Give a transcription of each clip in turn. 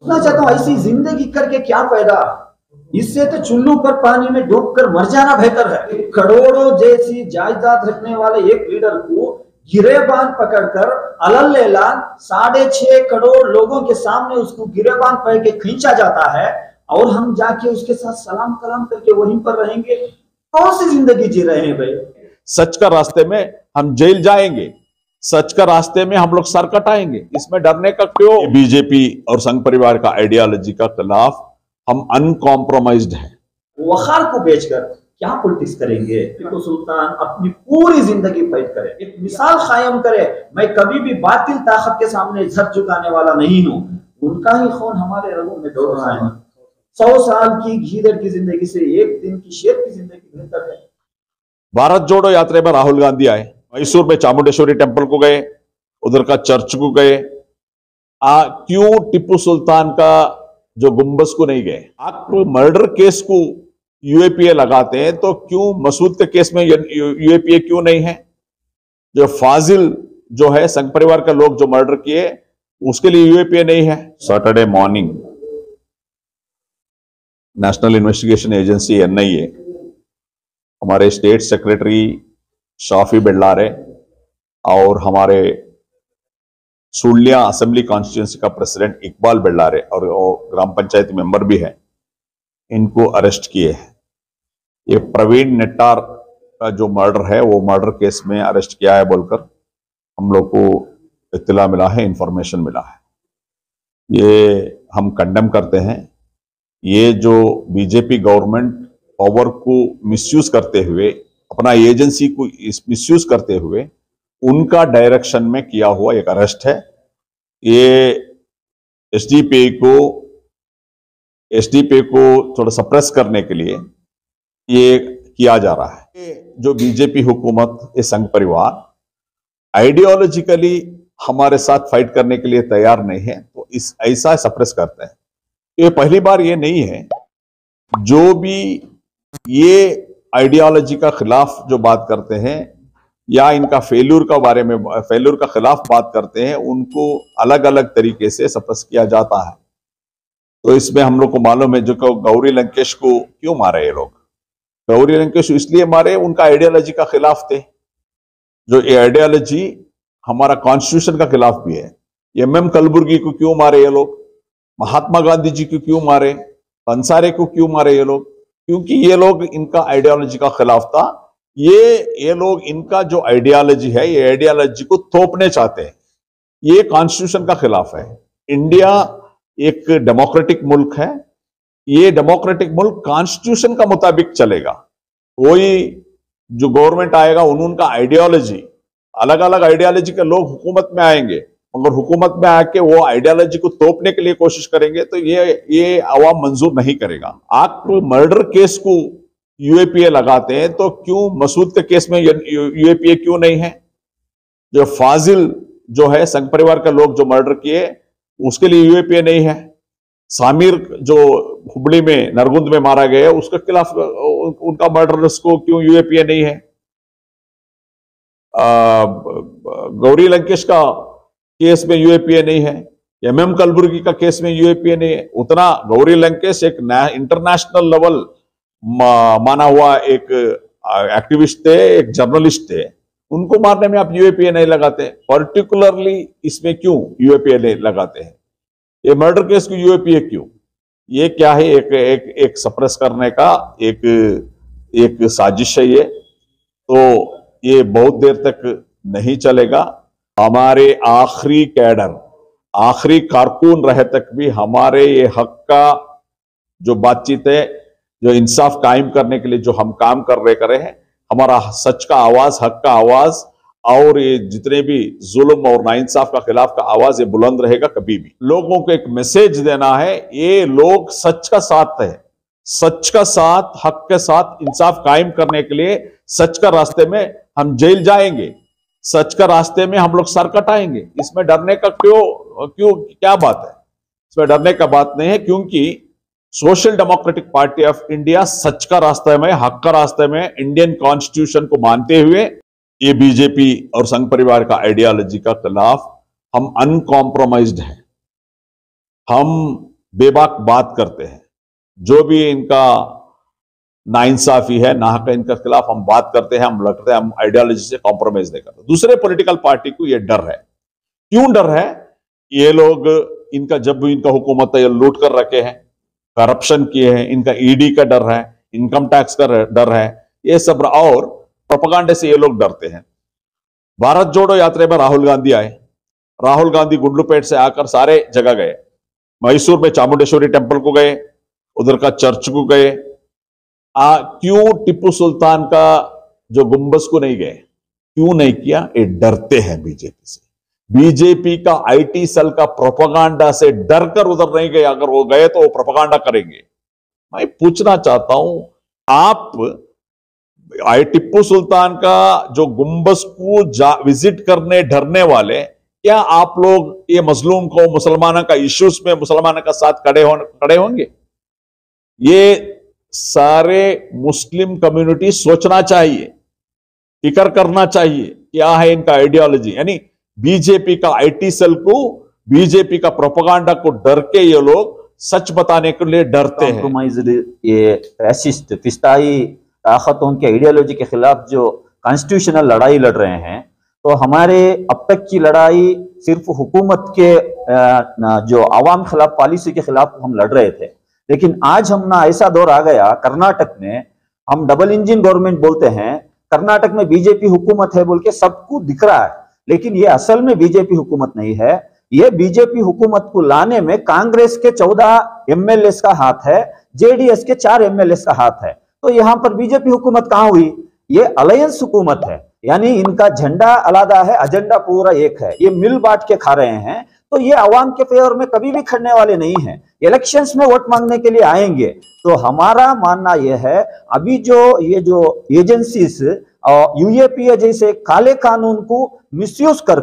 पूछना चाहता हूँ, ऐसी जिंदगी करके क्या फायदा? इससे तो चुल्लू पर पानी में डूबकर मर जाना बेहतर है। करोड़ों जैसी जायदाद रखने वाले एक लीडर को गिरेबान पकड़कर अलल्लेलान 6.5 करोड़ लोगों के सामने उसको गिरेबान पकड़ के खींचा जाता है, और हम जाके उसके साथ सलाम कलाम करके वहीं पर रहेंगे? कौन सी जिंदगी जी रहे हैं भाई? सच का रास्ते में हम जेल जाएंगे, सच का रास्ते में हम लोग सर कटाएंगे, इसमें डरने का क्यों? बीजेपी और संघ परिवार का आइडियोलॉजी का खिलाफ हम अनकॉम्प्रोमाइज्ड हैं। वखार को बेचकर क्या पॉलिटिक्स करेंगे? टीपू सुल्तान अपनी पूरी जिंदगी फाइट करे, एक मिसाल कायम करे, मैं कभी भी बातिल ताकत के सामने सर झुकाने वाला नहीं हूं। उनका ही खून हमारे रगों में दौड़ रहा है। 100 साल की गीदड़ की जिंदगी से एक दिन की शेर की जिंदगी बेहतर है। भारत जोड़ो यात्रा में राहुल गांधी आए, मैसूर में चामुंडेश्वरी टेम्पल को गए, उधर का चर्च को गए। क्यों टिप्पू सुल्तान का जो गुंबज को नहीं गए? आप मर्डर केस को यूएपीए लगाते हैं तो क्यों मसूद के केस में यूएपीए क्यों नहीं है? जो फाजिल जो है संघ परिवार का लोग जो मर्डर किए उसके लिए यूएपीए नहीं है। Saturday morning national investigation agency NIA हमारे स्टेट सेक्रेटरी शाफी बेल्लारे और हमारे सुलिया असेंबली कॉन्स्टिट्यूंसी का प्रेसिडेंट इकबाल बेल्लारे और ग्राम पंचायत मेंबर भी है, इनको अरेस्ट किए हैं। ये प्रवीण नेट्टार का जो मर्डर है वो मर्डर केस में अरेस्ट किया है बोलकर हम लोग को इत्तला मिला है, इंफॉर्मेशन मिला है। ये हम कंडेम करते हैं। ये जो बीजेपी गवर्नमेंट पावर को मिसयूज करते हुए, अपना एजेंसी को मिसयूज करते हुए उनका डायरेक्शन में किया हुआ एक अरेस्ट है। ये एसडीपीआई को थोड़ा सप्रेस करने के लिए ये किया जा रहा है। जो बीजेपी हुकूमत, ये संघ परिवार आइडियोलॉजिकली हमारे साथ फाइट करने के लिए तैयार नहीं है, तो इस ऐसा सप्रेस करते हैं। ये पहली बार ये नहीं है। जो भी ये आइडियोलॉजी का खिलाफ जो बात करते हैं या इनका फेल्यूर का खिलाफ बात करते हैं, उनको अलग अलग तरीके से सप्रेस किया जाता है। तो इसमें हम लोग को मालूम है, जो गौरी लंकेश को क्यों मारे ये लोग? गौरी लंकेश इसलिए मारे, उनका आइडियोलॉजी का खिलाफ थे। जो ये आइडियोलॉजी हमारा कॉन्स्टिट्यूशन का खिलाफ भी है। MM कलबुर्गी को क्यों मारे ये लोग? महात्मा गांधी जी को क्यों मारे? पंसारे को क्यों मारे ये लोग? क्योंकि ये लोग, इनका आइडियोलॉजी का खिलाफ था। ये लोग, इनका जो आइडियोलॉजी है, ये आइडियोलॉजी को थोपने चाहते हैं। ये कॉन्स्टिट्यूशन का खिलाफ है। इंडिया एक डेमोक्रेटिक मुल्क है। ये डेमोक्रेटिक मुल्क कॉन्स्टिट्यूशन का मुताबिक चलेगा। कोई जो गवर्नमेंट आएगा, उनका आइडियोलॉजी, अलग अलग आइडियोलॉजी के लोग हुकूमत में आएंगे, मगर हुकूमत में आके वो आइडियोलॉजी को तोपने के लिए कोशिश करेंगे, तो ये अवाम मंजूर नहीं करेगा। आप मर्डर केस को यूएपीए लगाते हैं तो क्यों मसूद के केस में यूएपीए क्यों नहीं है? जो फाजिल जो है संघ परिवार का लोग जो मर्डर किए उसके लिए यूएपीए नहीं है। सामिर जो हुबली में नरगुंद में मारा गया, उसके खिलाफ उनका मर्डरर्स को क्यों यूएपीए नहीं है? गौरी लंकेश का केस में यूएपीए नहीं है। MM कलबुर्गी का केस में यूएपीए नहीं है। उतना गौरी लंकेश एक इंटरनेशनल लेवल माना हुआ एक एक्टिविस्ट थे, एक जर्नलिस्ट थे। उनको मारने में आप यूएपीए नहीं लगाते। पर्टिकुलरली इसमें क्यों यूएपीए नहीं लगाते हैं? ये मर्डर केस को यूएपीए क्यों? ये क्या है? एक सप्रेस करने का एक साजिश है ये। तो ये बहुत देर तक नहीं चलेगा। हमारे आखिरी कैडर, आखिरी कारकुन रहे तक भी हमारे ये हक का जो बातचीत है, जो इंसाफ कायम करने के लिए जो हम काम कर रहे हैं, हमारा सच का आवाज, हक का आवाज और ये जितने भी जुल्म और नाइंसाफ का खिलाफ का आवाज, ये बुलंद रहेगा कभी भी। लोगों को एक मैसेज देना है, ये लोग सच का साथ है, सच का साथ, हक के साथ इंसाफ कायम करने के लिए सच का रास्ते में हम जेल जाएंगे, सच का रास्ते में हम लोग सर कटाएंगे। इसमें डरने का क्यों क्या बात है? इसमें डरने का बात नहीं है, क्योंकि social democratic party of India सच का रास्ते में, हक का रास्ते में, इंडियन कॉन्स्टिट्यूशन को मानते हुए ये बीजेपी और संघ परिवार का आइडियोलॉजी का खिलाफ हम अनकॉम्प्रोमाइज्ड हैं। हम बेबाक बात करते हैं, जो भी इनका नाइंसाफी है, नाहक है, इनके खिलाफ हम बात करते हैं, हम लड़ते हैं, हम आइडियोलॉजी से कॉम्प्रोमाइज नहीं करते। दूसरे पॉलिटिकल पार्टी को यह डर है। क्यों डर है? ये लोग इनका जब भी इनका हुकूमत है, ये लूट कर रखे हैं, करप्शन किए हैं, इनका ईडी का डर है, इनकम टैक्स का डर है, ये सब, और प्रोपेगेंडा से ये लोग डरते हैं। भारत जोड़ो यात्रा में राहुल गांधी आए, राहुल गांधी गुंडलुपेट से आकर सारे जगह गए, मैसूर में चामुंडेश्वरी टेम्पल को गए, उधर का चर्च को गए। क्यों टिप्पू सुल्तान का जो गुंबज को नहीं गए? क्यों नहीं किया? ये डरते हैं बीजेपी से। बीजेपी का आईटी सेल का प्रोपेगेंडा से डरकर उधर नहीं गए। अगर वो गए तो वो प्रोपेगेंडा करेंगे। मैं पूछना चाहता हूं, आप टिप्पू सुल्तान का जो गुंबज को विजिट करने डरने वाले, क्या आप लोग ये मजलूम को, मुसलमानों का इश्यूज में मुसलमानों का साथ खड़े होंगे? ये सारे मुस्लिम कम्युनिटी सोचना चाहिए, फिक्र करना चाहिए, क्या है इनका आइडियोलॉजी। यानी बीजेपी का आईटी सेल को, बीजेपी का प्रोपेगेंडा को डर के ये लोग सच बताने के लिए डरते हैं। ये फैसिस्ट फिस्ताई ताकतों के आइडियोलॉजी के खिलाफ जो कॉन्स्टिट्यूशनल लड़ाई लड़ रहे हैं, तो हमारे अब तक की लड़ाई सिर्फ हुकूमत के जो आवाम खिलाफ पॉलिसी के खिलाफ हम लड़ रहे थे। लेकिन आज हम ना ऐसा दौर आ गया, कर्नाटक में हम डबल इंजन गवर्नमेंट बोलते हैं, कर्नाटक में बीजेपी हुकूमत है बोल के सबको दिख रहा है, लेकिन ये असल में बीजेपी हुकूमत नहीं है। ये बीजेपी हुकूमत को लाने में कांग्रेस के 14 एमएलए का हाथ है, जेडीएस के 4 एमएलए का हाथ है। तो यहाँ पर बीजेपी हुकूमत कहां हुई? ये अलायंस हुकूमत है, यानी इनका झंडा अलग है, एजेंडा पूरा एक है। ये मिल बांट के खा रहे हैं, तो ये अवाम के फेवर में कभी भी खड़ने वाले नहीं हैं। इलेक्शंस में वोट मांगने के लिए आएंगे। तो हमारा मानना यह है, अभी ये जो एजेंसीज और यूएपीए जैसे काले कानून को मिसयूज कर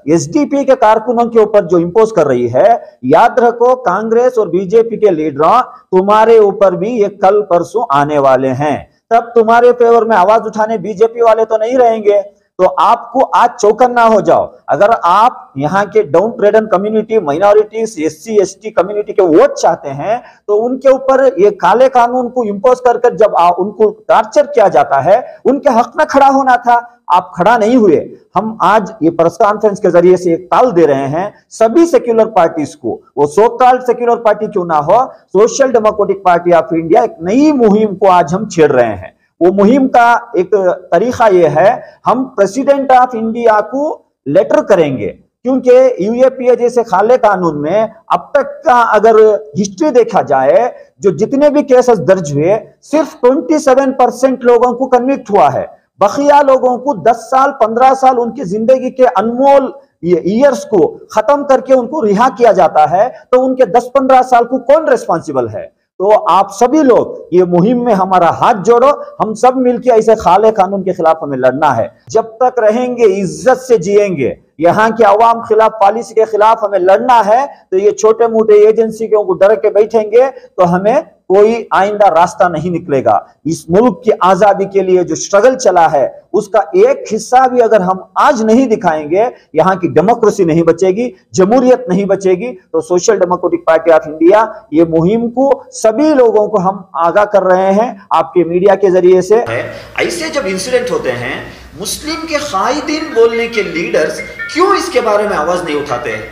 एसडीपी के कारकुनों के ऊपर जो इंपोज कर रही है, याद रखो कांग्रेस और बीजेपी के लीडर तुम्हारे ऊपर भी ये कल परसों आने वाले हैं। तब तुम्हारे फेवर में आवाज उठाने बीजेपी वाले तो नहीं रहेंगे। तो आपको आज चौकन्ना हो जाओ। अगर आप यहाँ के downtrodden community, minorities, SC ST community के वोट चाहते हैं, तो उनके ऊपर ये काले कानून को इंपोज कर जब उनको टॉर्चर किया जाता है, उनके हक में खड़ा होना था, आप खड़ा नहीं हुए। हम आज ये प्रेस कॉन्फ्रेंस के जरिए से एक ताल दे रहे हैं सभी सेक्युलर पार्टीज को, वो सो कॉल्ड सेक्युलर पार्टी क्यों ना हो, social democratic party of India एक नई मुहिम को आज हम छेड़ रहे हैं। वो मुहिम का एक तरीका यह है, हम प्रेसिडेंट ऑफ इंडिया को लेटर करेंगे, क्योंकि यूएपीए जैसे काले कानून में अब तक का अगर हिस्ट्री देखा जाए, जो जितने भी केसेस दर्ज हुए, सिर्फ 27% लोगों को कन्विक्ट हुआ है। बकिया लोगों को 10 साल 15 साल उनकी जिंदगी के अनमोल ईयर्स को खत्म करके उनको रिहा किया जाता है। तो उनके 10-15 साल को कौन रिस्पॉन्सिबल है? तो आप सभी लोग ये मुहिम में हमारा हाथ जोड़ो, हम सब मिलकर ऐसे काले कानून के खिलाफ हमें लड़ना है। जब तक रहेंगे इज्जत से जिएंगे, यहाँ के अवाम खिलाफ पॉलिसी के खिलाफ हमें लड़ना है। तो ये छोटे मोटे एजेंसी को डर के बैठेंगे तो हमें कोई आइंदा रास्ता नहीं निकलेगा। इस मुल्क की आजादी के लिए जो स्ट्रगल चला है, उसका एक हिस्सा भी अगर हम आज नहीं दिखाएंगे, यहाँ की डेमोक्रेसी नहीं बचेगी, जमहूरियत नहीं बचेगी। तो social democratic party of India ये मुहिम को सभी लोगों को हम आगाह कर रहे हैं आपके मीडिया के जरिए से। ऐसे जब इंसिडेंट होते हैं, मुस्लिम के कायदीन बोलने के लीडर्स क्यों इसके बारे में आवाज नहीं उठाते हैं?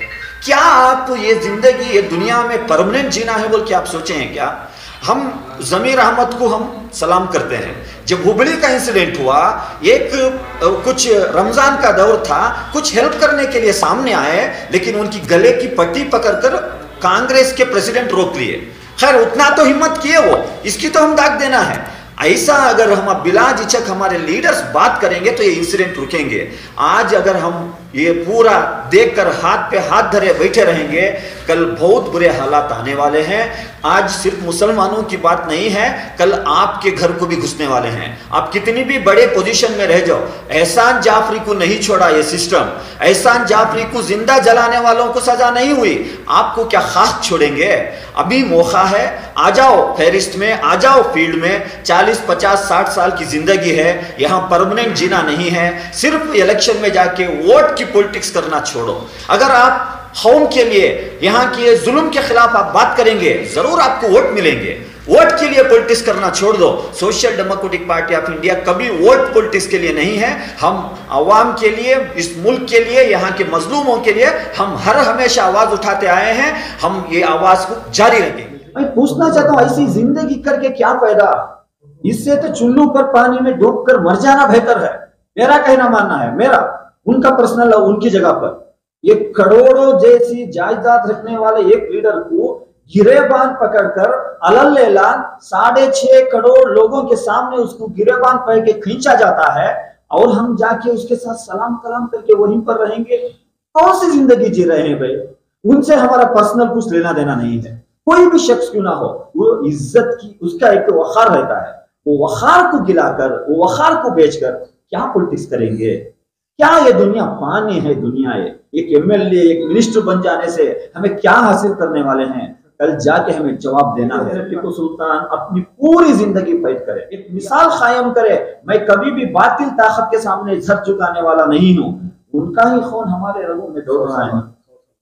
क्या आप ये जिंदगी ये दुनिया में परमानेंट जीना है बोल के आप सोचे हैं क्या? हम जमीर अहमद को हम सलाम करते हैं। जब हुबली का इंसिडेंट हुआ, एक कुछ रमजान का दौर था, कुछ हेल्प करने के लिए सामने आए, लेकिन उनकी गले की पट्टी पकड़कर कांग्रेस के प्रेसिडेंट रोक लिए। खैर उतना तो हिम्मत किए वो, इसकी तो हम दाग देना है। ऐसा अगर हम बिला झिझक हमारे लीडर्स बात करेंगे तो ये इंसिडेंट रुकेंगे। आज अगर हम ये पूरा देखकर हाथ पे हाथ धरे बैठे रहेंगे, कल बहुत बुरे हालात आने वाले हैं। आज सिर्फ मुसलमानों की बात नहीं है, कल आपके घर को भी घुसने वाले हैं। आप कितनी भी बड़े पोजीशन में रह जाओ, एहसान जाफरी को नहीं छोड़ा ये सिस्टम। एहसान जाफरी को जिंदा जलाने वालों को सजा नहीं हुई, आपको क्या खाक छोड़ेंगे? अभी मौका है, आ जाओ फेरिस्ट में, आ जाओ फील्ड में। 40, 50, 60 साल की जिंदगी है, यहाँ परमानेंट जीना नहीं है। सिर्फ इलेक्शन में जाके वोट की पॉलिटिक्स करना छोड़ो। अगर आप कौम के लिए, यहाँ के जुल्म के खिलाफ आप बात करेंगे, जरूर आपको वोट मिलेंगे। वोट के लिए पॉलिटिक्स करना छोड़ दो। Social democratic party of India कभी वोट पॉलिटिक्स के लिए नहीं है। हम आवाम के लिए, इस मुल्क के लिए, यहाँ के मजलूमों के लिए हम हर हमेशा आवाज उठाते आए हैं। हम ये आवाज को जारी रखेंगे। मैं पूछना चाहता हूँ, ऐसी जिंदगी करके क्या फायदा? इससे तो चुल्लू पर पानी में डूबकर मर जाना बेहतर है। मेरा कहना मानना है, मेरा, उनका पर्सनल, उनकी जगह पर ये करोड़ों जैसी जायदाद रखने वाले एक लीडर को गिरेबान पकड़कर अलल्लेलान 6.5 करोड़ लोगों के सामने उसको गिरेबान पकड़ के खींचा जाता है और हम जाके उसके साथ सलाम कलाम करके वहीं पर रहेंगे। कौन सी जिंदगी जी रहे हैं भाई? उनसे हमारा पर्सनल कुछ लेना देना नहीं है। कोई भी शख्स क्यों ना हो, वो इज्जत की, उसका एक वखार रहता है। वो वखार को गिलाकर, वो वखार को बेचकर क्या पॉलिटिक्स करेंगे? क्या ये दुनिया पानी है? दुनिया है, एक एमएलए, एक मिनिस्टर बन जाने से हमें क्या हासिल करने वाले हैं? कल जाके हमें जवाब देना है। टीपू सुल्तान अपनी पूरी जिंदगी फाइट करे, एक मिसाल कायम करे। मैं कभी भी बातिल ताकत के सामने सर झुकाने वाला नहीं हूँ। उनका ही खून हमारे रगों में दौड़ रहा है।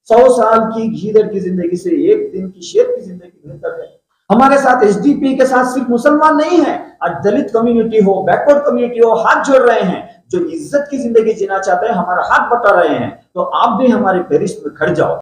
100 साल की गीदड़ की जिंदगी से एक दिन की शेर की जिंदगी बेहतर है। हमारे साथ एसडीपी के साथ सिर्फ मुसलमान नहीं है, आज दलित कम्युनिटी हो, बैकवर्ड कम्युनिटी हो, हाथ जोड़ रहे हैं। जो इज्जत की जिंदगी जीना चाहते हैं, हमारा हाथ बटा रहे हैं। तो आप भी हमारे फहरिस्त में खड़ जाओ।